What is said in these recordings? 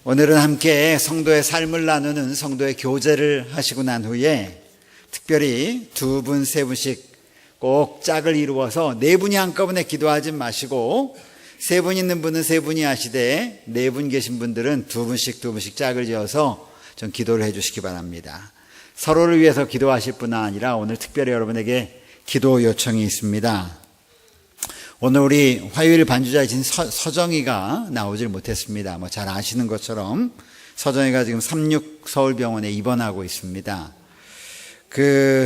오늘은 함께 성도의 삶을 나누는 성도의 교제를 하시고 난 후에 특별히 두 분, 세 분씩 꼭 짝을 이루어서 네 분이 한꺼번에 기도하지 마시고 세 분 있는 분은 세 분이 하시되 네 분 계신 분들은 두 분씩 짝을 지어서 좀 기도를 해 주시기 바랍니다. 서로를 위해서 기도하실 뿐 아니라 오늘 특별히 여러분에게 기도 요청이 있습니다. 오늘 우리 화요일 반주자이신 서정이가 나오질 못했습니다. 잘 아시는 것처럼 서정이가 지금 36 서울병원에 입원하고 있습니다.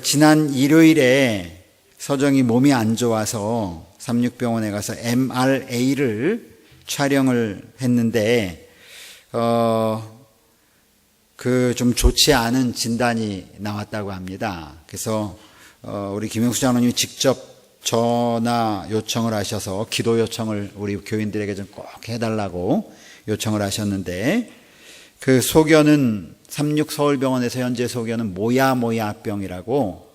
지난 일요일에 서정이 몸이 안 좋아서 36병원에 가서 MRA를 촬영을 했는데 좀 좋지 않은 진단이 나왔다고 합니다. 그래서 우리 김영수 장로님이 직접 전화 요청을 하셔서 기도 요청을 우리 교인들에게 좀 꼭 해달라고 요청을 하셨는데 그 소견은 36 서울병원에서 현재 소견은 모야모야병이라고,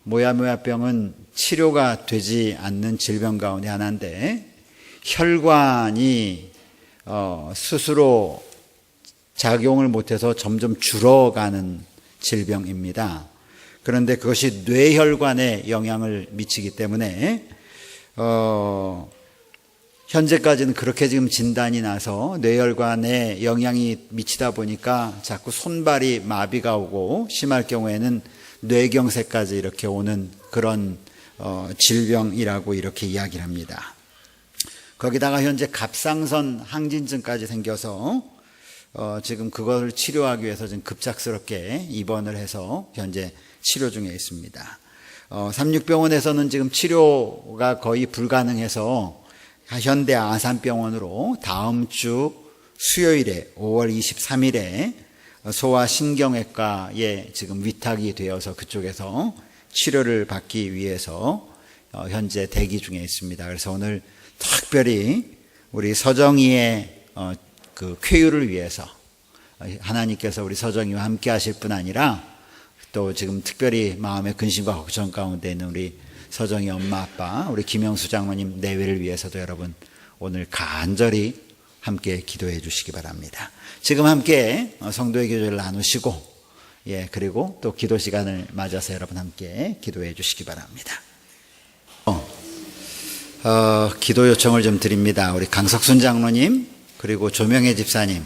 모야모야병은 치료가 되지 않는 질병 가운데 하나인데 혈관이 스스로 작용을 못해서 점점 줄어가는 질병입니다. 그런데 그것이 뇌혈관에 영향을 미치기 때문에 현재까지는 그렇게 지금 진단이 나서 뇌혈관에 영향이 미치다 보니까 자꾸 손발이 마비가 오고 심할 경우에는 뇌경색까지 이렇게 오는 그런 질병이라고 이렇게 이야기를 합니다. 거기다가 현재 갑상선 항진증까지 생겨서 지금 그걸 치료하기 위해서 지금 급작스럽게 입원을 해서 현재 치료 중에 있습니다. 36병원에서는 지금 치료가 거의 불가능해서 현대 아산병원으로 다음 주 수요일에 5월 23일에 소아신경외과에 지금 위탁이 되어서 그쪽에서 치료를 받기 위해서 현재 대기 중에 있습니다. 그래서 오늘 특별히 우리 서정이의 쾌유를 위해서 하나님께서 우리 서정이와 함께 하실 뿐 아니라 또 지금 특별히 마음의 근심과 걱정 가운데 있는 우리 서정이 엄마 아빠, 우리 김영수 장로님 내외를 위해서도 여러분 오늘 간절히 함께 기도해 주시기 바랍니다. 지금 함께 성도의 기도를 나누시고 그리고 또 기도 시간을 맞아서 여러분 함께 기도해 주시기 바랍니다. 기도 요청을 좀 드립니다. 우리 강석순 장로님 그리고 조명혜 집사님,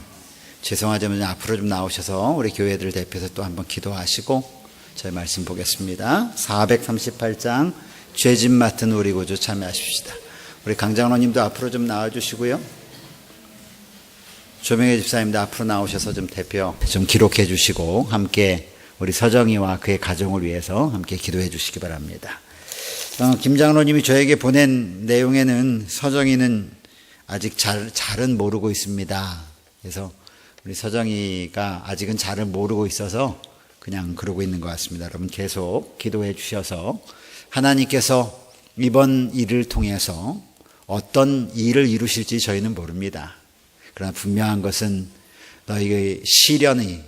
죄송하지만 앞으로 좀 나오셔서 우리 교회들 대표해서 또 한번 기도하시고 저희 말씀 보겠습니다. 438장 죄짐 맡은 우리 구주 참여하십시다. 우리 강장로님도 앞으로 좀 나와주시고요. 조명혜 집사님도 앞으로 나오셔서 좀 대표 좀 기록해 주시고 함께 우리 서정이와 그의 가정을 위해서 함께 기도해 주시기 바랍니다. 김 장로님이 저에게 보낸 내용에는 서정이는 아직 잘은 모르고 있습니다. 그래서 우리 서정이가 아직은 잘을 모르고 있어서 그냥 그러고 있는 것 같습니다. 여러분 계속 기도해 주셔서 하나님께서 이번 일을 통해서 어떤 일을 이루실지 저희는 모릅니다. 그러나 분명한 것은 너희의 시련이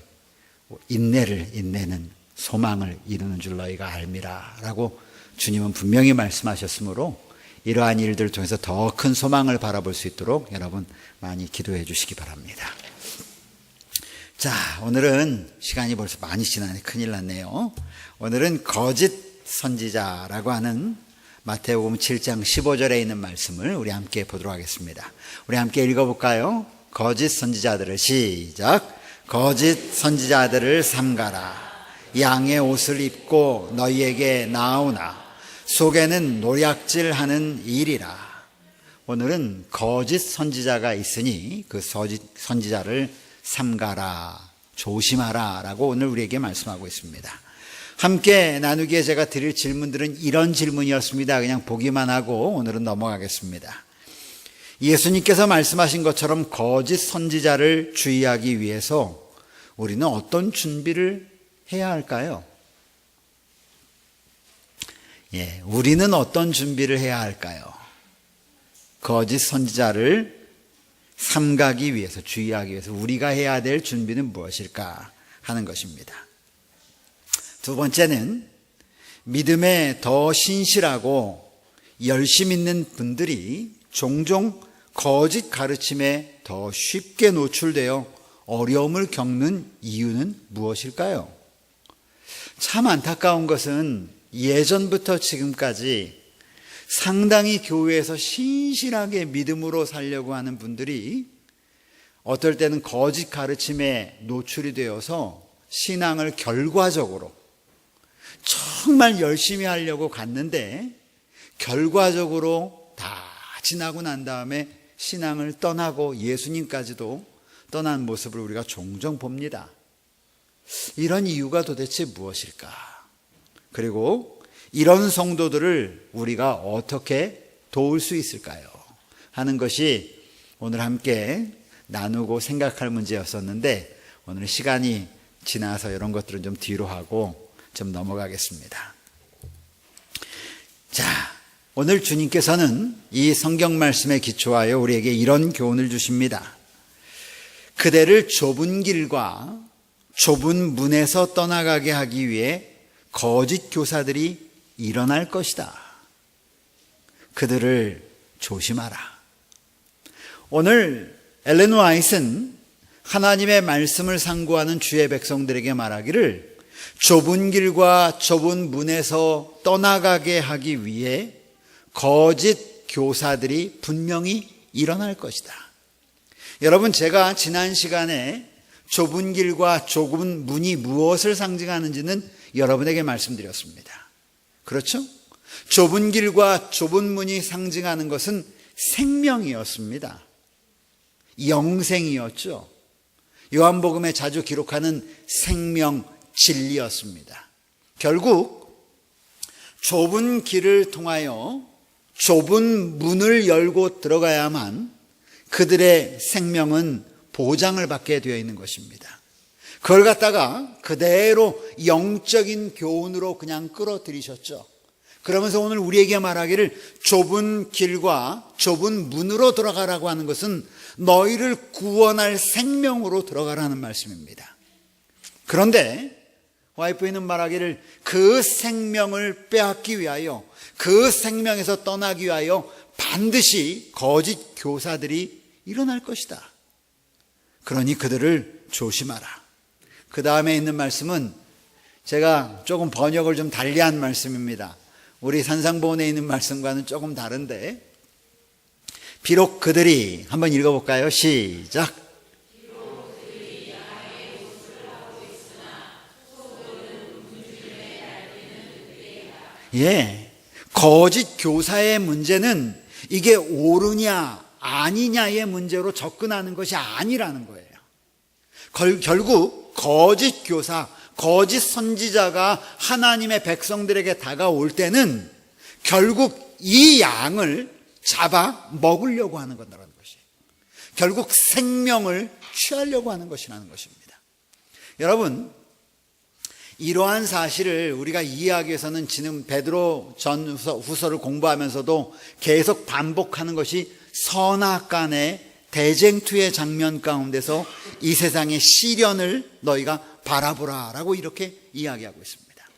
인내는 소망을 이루는 줄 너희가 알미라 라고 주님은 분명히 말씀하셨으므로 이러한 일들을 통해서 더 큰 소망을 바라볼 수 있도록 여러분 많이 기도해 주시기 바랍니다. 자, 오늘은 시간이 벌써 많이 지나네. 큰일 났네요. 오늘은 거짓 선지자라고 하는 마태복음 7장 15절에 있는 말씀을 우리 함께 보도록 하겠습니다. 우리 함께 읽어볼까요? 거짓 선지자들을 시작. 거짓 선지자들을 삼가라. 양의 옷을 입고 너희에게 나오나 속에는 노략질하는 일이라. 오늘은 거짓 선지자가 있으니 그 선지자를 삼가라, 조심하라 라고 오늘 우리에게 말씀하고 있습니다. 함께 나누기에 제가 드릴 질문들은 이런 질문이었습니다. 그냥 보기만 하고 오늘은 넘어가겠습니다. 예수님께서 말씀하신 것처럼 거짓 선지자를 주의하기 위해서 우리는 어떤 준비를 해야 할까요? 우리는 어떤 준비를 해야 할까요? 거짓 선지자를 삼가기 위해서, 주의하기 위해서 우리가 해야 될 준비는 무엇일까 하는 것입니다. 두 번째는 믿음에 더 신실하고 열심 있는 분들이 종종 거짓 가르침에 더 쉽게 노출되어 어려움을 겪는 이유는 무엇일까요? 참 안타까운 것은 예전부터 지금까지 상당히 교회에서 신실하게 믿음으로 살려고 하는 분들이 어떨 때는 거짓 가르침에 노출이 되어서 신앙을 결과적으로 정말 열심히 하려고 갔는데 결과적으로 다 지나고 난 다음에 신앙을 떠나고 예수님까지도 떠난 모습을 우리가 종종 봅니다. 이런 이유가 도대체 무엇일까? 그리고 이런 성도들을 우리가 어떻게 도울 수 있을까요? 하는 것이 오늘 함께 나누고 생각할 문제였었는데 오늘 시간이 지나서 이런 것들은 좀 뒤로 하고 좀 넘어가겠습니다. 자, 오늘 주님께서는 이 성경 말씀에 기초하여 우리에게 이런 교훈을 주십니다. 그대를 좁은 길과 좁은 문에서 떠나가게 하기 위해 거짓 교사들이 일어날 것이다. 그들을 조심하라. 오늘 엘렌 화이트는 하나님의 말씀을 상고하는 주의 백성들에게 말하기를 좁은 길과 좁은 문에서 떠나가게 하기 위해 거짓 교사들이 분명히 일어날 것이다. 여러분, 제가 지난 시간에 좁은 길과 좁은 문이 무엇을 상징하는지는 여러분에게 말씀드렸습니다. 그렇죠? 좁은 길과 좁은 문이 상징하는 것은 생명이었습니다. 영생이었죠. 요한복음에 자주 기록하는 생명, 진리였습니다. 결국 좁은 길을 통하여 좁은 문을 열고 들어가야만 그들의 생명은 보장을 받게 되어 있는 것입니다. 그걸 갖다가 그대로 영적인 교훈으로 그냥 끌어들이셨죠. 그러면서 오늘 우리에게 말하기를 좁은 길과 좁은 문으로 들어가라고 하는 것은 너희를 구원할 생명으로 들어가라는 말씀입니다. 그런데 와이프는 말하기를 그 생명을 빼앗기 위하여, 그 생명에서 떠나기 위하여 반드시 거짓 교사들이 일어날 것이다. 그러니 그들을 조심하라. 그 다음에 있는 말씀은 제가 조금 번역을 좀 달리한 말씀입니다. 우리 산상보훈에 있는 말씀과는 조금 다른데, 비록 그들이, 한번 읽어볼까요? 시작. 예, 거짓 교사의 문제는 이게 옳으냐 아니냐의 문제로 접근하는 것이 아니라는 거예요. 결국 거짓 교사, 거짓 선지자가 하나님의 백성들에게 다가올 때는 결국 이 양을 잡아 먹으려고 하는 거라는 것이에요. 결국 생명을 취하려고 하는 것이라는 것입니다. 여러분, 이러한 사실을 우리가 이해하기 위해서는 지금 베드로 전후서를 공부하면서도 계속 반복하는 것이 선악간의 대쟁투의 장면 가운데서 이 세상의 시련을 너희가 바라보라라고 이렇게 이야기하고 있습니다.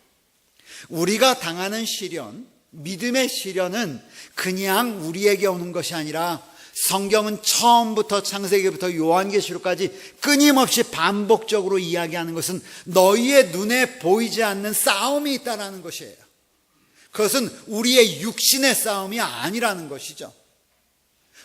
우리가 당하는 시련, 믿음의 시련은 그냥 우리에게 오는 것이 아니라 성경은 처음부터 창세기부터 요한계시록까지 끊임없이 반복적으로 이야기하는 것은 너희의 눈에 보이지 않는 싸움이 있다는 것이에요. 그것은 우리의 육신의 싸움이 아니라는 것이죠.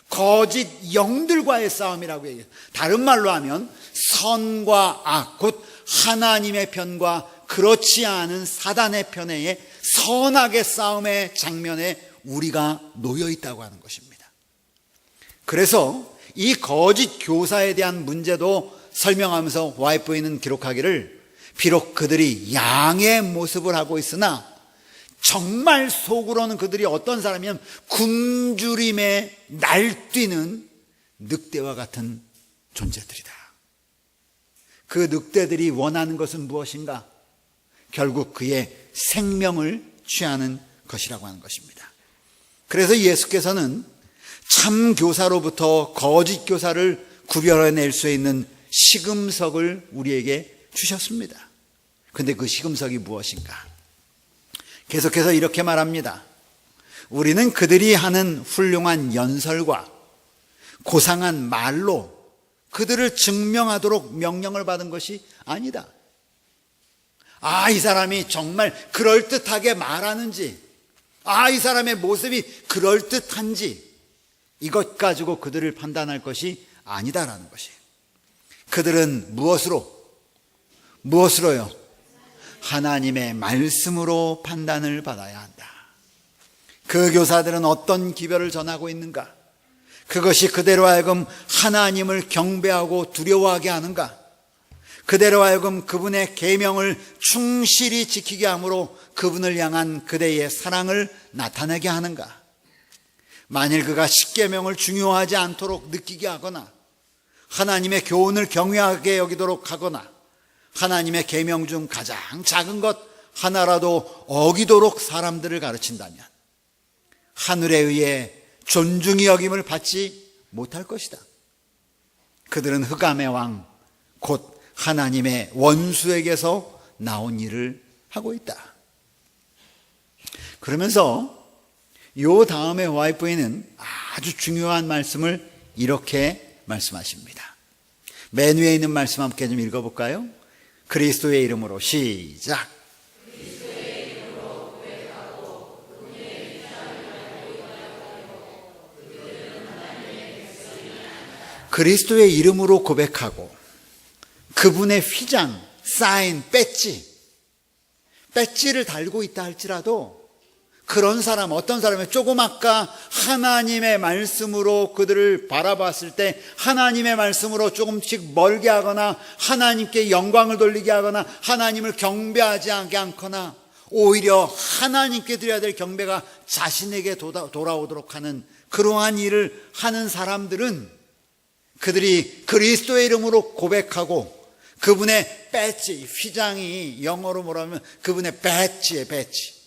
거짓 영들과의 싸움이라고 얘기해요. 다른 말로 하면 선과 악, 곧 하나님의 편과 그렇지 않은 사단의 편에 선악의 싸움의 장면에 우리가 놓여 있다고 하는 것입니다. 그래서 이 거짓 교사에 대한 문제도 설명하면서 와이프는 기록하기를 비록 그들이 양의 모습을 하고 있으나 정말 속으로는 그들이 어떤 사람이면 굶주림에 날뛰는 늑대와 같은 존재들이다. 그 늑대들이 원하는 것은 무엇인가? 결국 그의 생명을 취하는 것이라고 하는 것입니다. 그래서 예수께서는 참 교사로부터 거짓 교사를 구별해낼 수 있는 시금석을 우리에게 주셨습니다. 그런데 그 시금석이 무엇인가? 계속해서 이렇게 말합니다. 우리는 그들이 하는 훌륭한 연설과 고상한 말로 그들을 증명하도록 명령을 받은 것이 아니다. 이 사람이 정말 그럴듯하게 말하는지, 이 사람의 모습이 그럴듯한지, 이것 가지고 그들을 판단할 것이 아니다라는 것이에요. 그들은 무엇으로요? 하나님의 말씀으로 판단을 받아야 한다. 그 교사들은 어떤 기별을 전하고 있는가? 그것이 그대로 하여금 하나님을 경배하고 두려워하게 하는가? 그대로 하여금 그분의 계명을 충실히 지키게 함으로 그분을 향한 그대의 사랑을 나타내게 하는가? 만일 그가 십계명을 중요하지 않도록 느끼게 하거나 하나님의 교훈을 경외하게 여기도록 하거나 하나님의 계명 중 가장 작은 것 하나라도 어기도록 사람들을 가르친다면 하늘에 의해 존중이 여김을 받지 못할 것이다. 그들은 흑암의 왕, 곧 하나님의 원수에게서 나온 일을 하고 있다. 그러면서 요 다음에 와이프에는 아주 중요한 말씀을 이렇게 말씀하십니다. 맨 위에 있는 말씀 함께 좀 읽어볼까요? 그리스도의 이름으로 시작. 그리스도의 이름으로 고백하고 그분의 휘장, 사인, 배지를 달고 있다 할지라도 그런 사람, 어떤 사람이 조금 아까 하나님의 말씀으로 그들을 바라봤을 때 하나님의 말씀으로 조금씩 멀게 하거나 하나님께 영광을 돌리게 하거나 하나님을 경배하지 않거나 오히려 하나님께 드려야 될 경배가 자신에게 돌아오도록 하는 그러한 일을 하는 사람들은 그들이 그리스도의 이름으로 고백하고 그분의 배지, 휘장이 영어로 뭐라면 그분의 배지의 배지,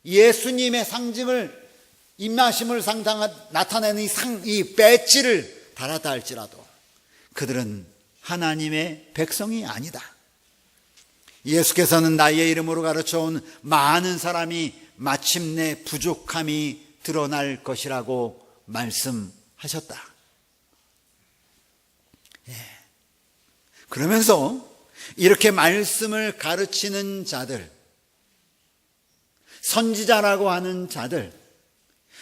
예수님의 상징을 임하심을 나타내는 이 배지를 달았다 할지라도 그들은 하나님의 백성이 아니다. 예수께서는 나의 이름으로 가르쳐온 많은 사람이 마침내 부족함이 드러날 것이라고 말씀하셨다. 그러면서 이렇게 말씀을 가르치는 자들, 선지자라고 하는 자들,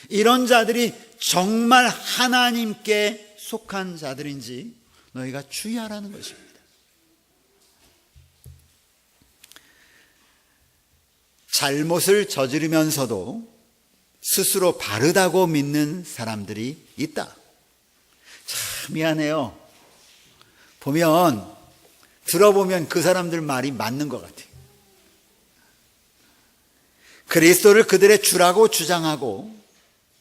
이런 자들이 정말 하나님께 속한 자들인지 너희가 주의하라는 것입니다. 잘못을 저지르면서도 스스로 바르다고 믿는 사람들이 있다. 참 미안해요. 들어보면 그 사람들 말이 맞는 것 같아요. 그리스도를 그들의 주라고 주장하고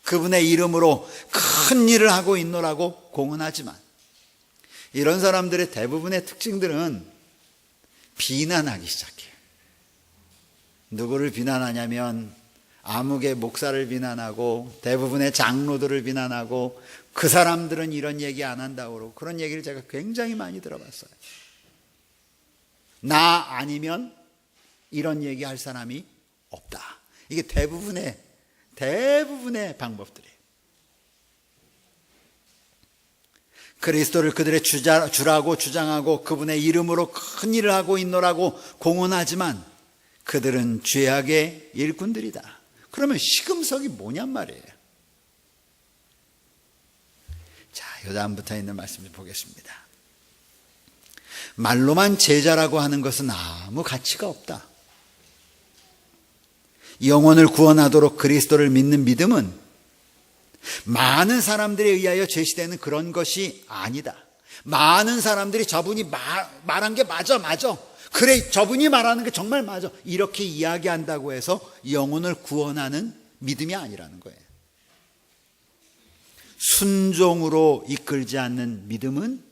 그분의 이름으로 큰 일을 하고 있노라고 공언하지만 이런 사람들의 대부분의 특징들은 비난하기 시작해요. 누구를 비난하냐면 암흑의 목사를 비난하고 대부분의 장로들을 비난하고 그 사람들은 이런 얘기 안 한다고 그러고 그런 얘기를 제가 굉장히 많이 들어봤어요. 나 아니면 이런 얘기 할 사람이 없다. 이게 대부분의 방법들이에요. 그리스도를 그들의 주라고 주장하고 그분의 이름으로 큰 일을 하고 있노라고 공언하지만 그들은 죄악의 일꾼들이다. 그러면 시금석이 뭐냔 말이에요. 자, 요 다음부터 있는 말씀을 보겠습니다. 말로만 제자라고 하는 것은 아무 가치가 없다. 영혼을 구원하도록 그리스도를 믿는 믿음은 많은 사람들에 의하여 제시되는 그런 것이 아니다. 많은 사람들이 저분이 말한 게 맞아. 그래, 저분이 말하는 게 정말 맞아. 이렇게 이야기한다고 해서 영혼을 구원하는 믿음이 아니라는 거예요. 순종으로 이끌지 않는 믿음은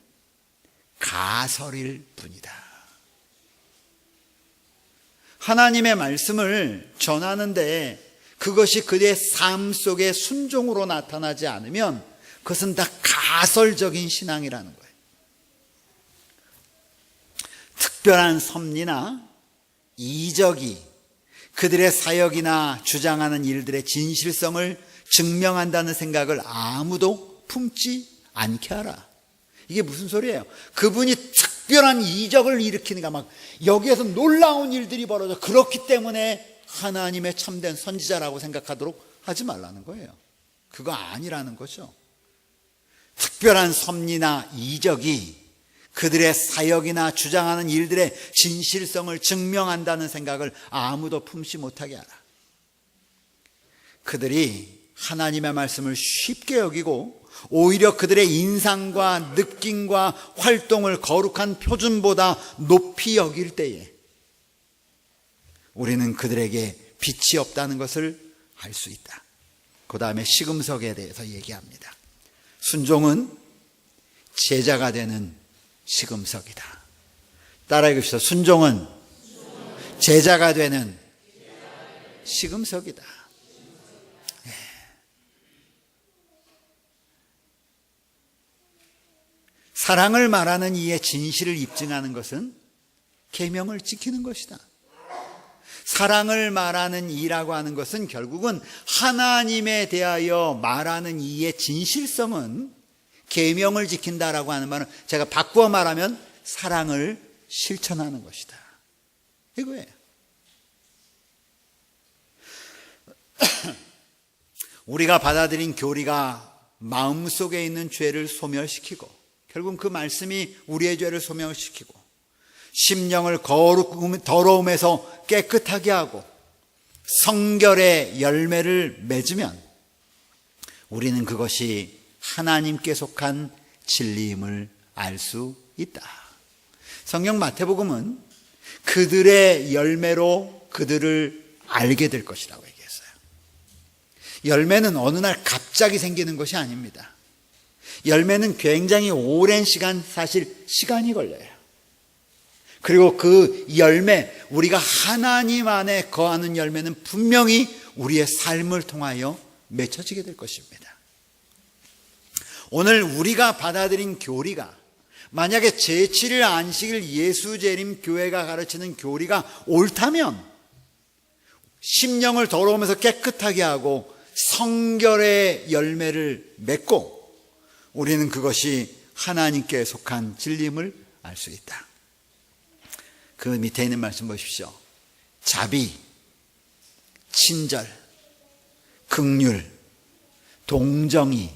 가설일 뿐이다. 하나님의 말씀을 전하는데 그것이 그의 삶 속에 순종으로 나타나지 않으면 그것은 다 가설적인 신앙이라는 거예요. 특별한 섭리나 이적이 그들의 사역이나 주장하는 일들의 진실성을 증명한다는 생각을 아무도 품지 않게 하라. 이게 무슨 소리예요? 그분이 특별한 이적을 일으키는가, 막 여기에서 놀라운 일들이 벌어져. 그렇기 때문에 하나님의 참된 선지자라고 생각하도록 하지 말라는 거예요. 그거 아니라는 거죠. 특별한 섭리나 이적이 그들의 사역이나 주장하는 일들의 진실성을 증명한다는 생각을 아무도 품지 못하게 하라. 그들이 하나님의 말씀을 쉽게 여기고 오히려 그들의 인상과 느낌과 활동을 거룩한 표준보다 높이 여길 때에 우리는 그들에게 빛이 없다는 것을 알 수 있다. 그 다음에 시금석에 대해서 얘기합니다. 순종은 제자가 되는 시금석이다. 따라 읽읍시다. 순종은 제자가 되는 시금석이다. 사랑을 말하는 이의 진실을 입증하는 것은 계명을 지키는 것이다. 사랑을 말하는 이라고 하는 것은 결국은 하나님에 대하여 말하는 이의 진실성은 계명을 지킨다라고 하는 말은 제가 바꾸어 말하면 사랑을 실천하는 것이다. 이거예요. 우리가 받아들인 교리가 마음속에 있는 죄를 소멸시키고 결국 그 말씀이 우리의 죄를 소멸시키고 심령을 더러움에서 깨끗하게 하고 성결의 열매를 맺으면 우리는 그것이 하나님께 속한 진리임을 알 수 있다. 성경 마태복음은 그들의 열매로 그들을 알게 될 것이라고 얘기했어요. 열매는 어느 날 갑자기 생기는 것이 아닙니다. 열매는 굉장히 오랜 시간, 사실 시간이 걸려요. 그리고 그 열매, 우리가 하나님 안에 거하는 열매는 분명히 우리의 삶을 통하여 맺혀지게 될 것입니다. 오늘 우리가 받아들인 교리가 만약에 제7일 안식일 예수재림 교회가 가르치는 교리가 옳다면 심령을 더러우면서 깨끗하게 하고 성결의 열매를 맺고 우리는 그것이 하나님께 속한 진리임을 알 수 있다. 그 밑에 있는 말씀 보십시오. 자비, 친절, 긍휼, 동정이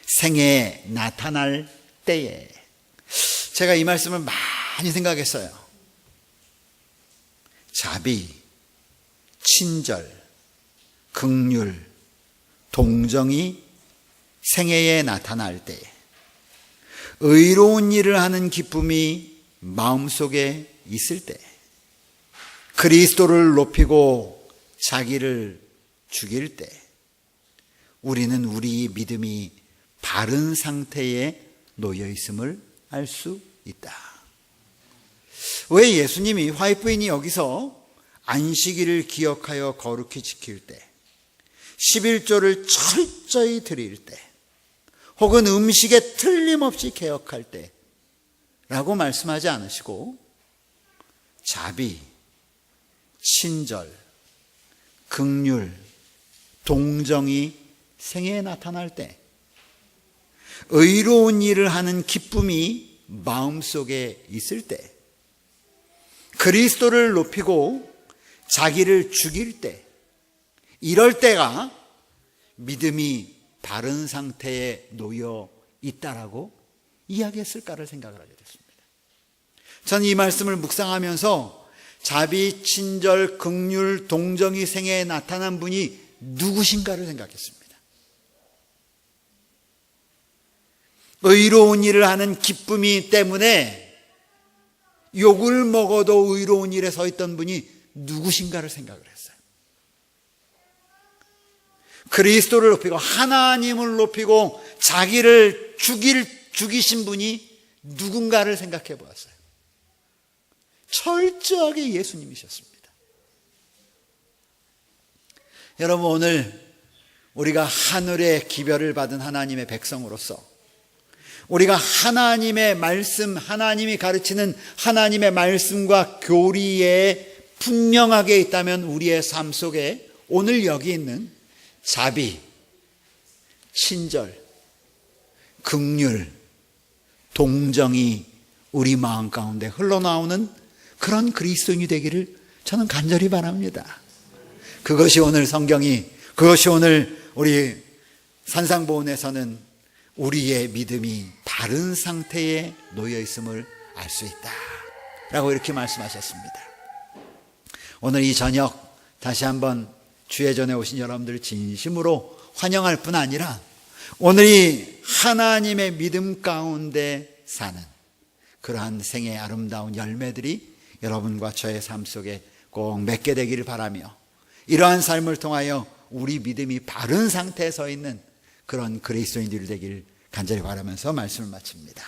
생애에 나타날 때에 제가 이 말씀을 많이 생각했어요. 자비, 친절, 긍휼, 동정이 생애에 나타날 때에 의로운 일을 하는 기쁨이 마음속에 있을 때 그리스도를 높이고 자기를 죽일 때 우리는 우리 믿음이 바른 상태에 놓여 있음을 알 수 있다. 왜 예수님이 화이트부인이 여기서 안식일을 기억하여 거룩히 지킬 때 11조를 철저히 드릴 때 혹은 음식에 틀림없이 개혁할 때 라고 말씀하지 않으시고 자비, 친절, 긍휼, 동정이 생애에 나타날 때 의로운 일을 하는 기쁨이 마음속에 있을 때 그리스도를 높이고 자기를 죽일 때 이럴 때가 믿음이 바른 상태에 놓여 있다라고 이야기했을까를 생각을 하게 됐습니다. 저는 이 말씀을 묵상하면서 자비, 친절, 긍휼, 동정이 생애에 나타난 분이 누구신가를 생각했습니다. 의로운 일을 하는 기쁨이 때문에 욕을 먹어도 의로운 일에 서 있던 분이 누구신가를 생각을 했어요. 그리스도를 높이고 하나님을 높이고 자기를 죽이신 분이 누군가를 생각해 보았어요. 철저하게 예수님이셨습니다. 여러분, 오늘 우리가 하늘의 기별을 받은 하나님의 백성으로서 우리가 하나님의 말씀, 하나님이 가르치는 하나님의 말씀과 교리에 분명하게 있다면 우리의 삶 속에 오늘 여기 있는 자비, 친절, 긍휼, 동정이 우리 마음 가운데 흘러나오는 그런 그리스도인이 되기를 저는 간절히 바랍니다. 그것이 오늘 그것이 오늘 우리 산상보훈에서는 우리의 믿음이 바른 상태에 놓여 있음을 알 수 있다 라고 이렇게 말씀하셨습니다. 오늘 이 저녁 다시 한번 주의 전에 오신 여러분들 진심으로 환영할 뿐 아니라 오늘 이 하나님의 믿음 가운데 사는 그러한 생의 아름다운 열매들이 여러분과 저의 삶 속에 꼭 맺게 되기를 바라며, 이러한 삶을 통하여 우리 믿음이 바른 상태에 서 있는 그런 그리스도인들이 되기를 간절히 바라면서 말씀을 마칩니다.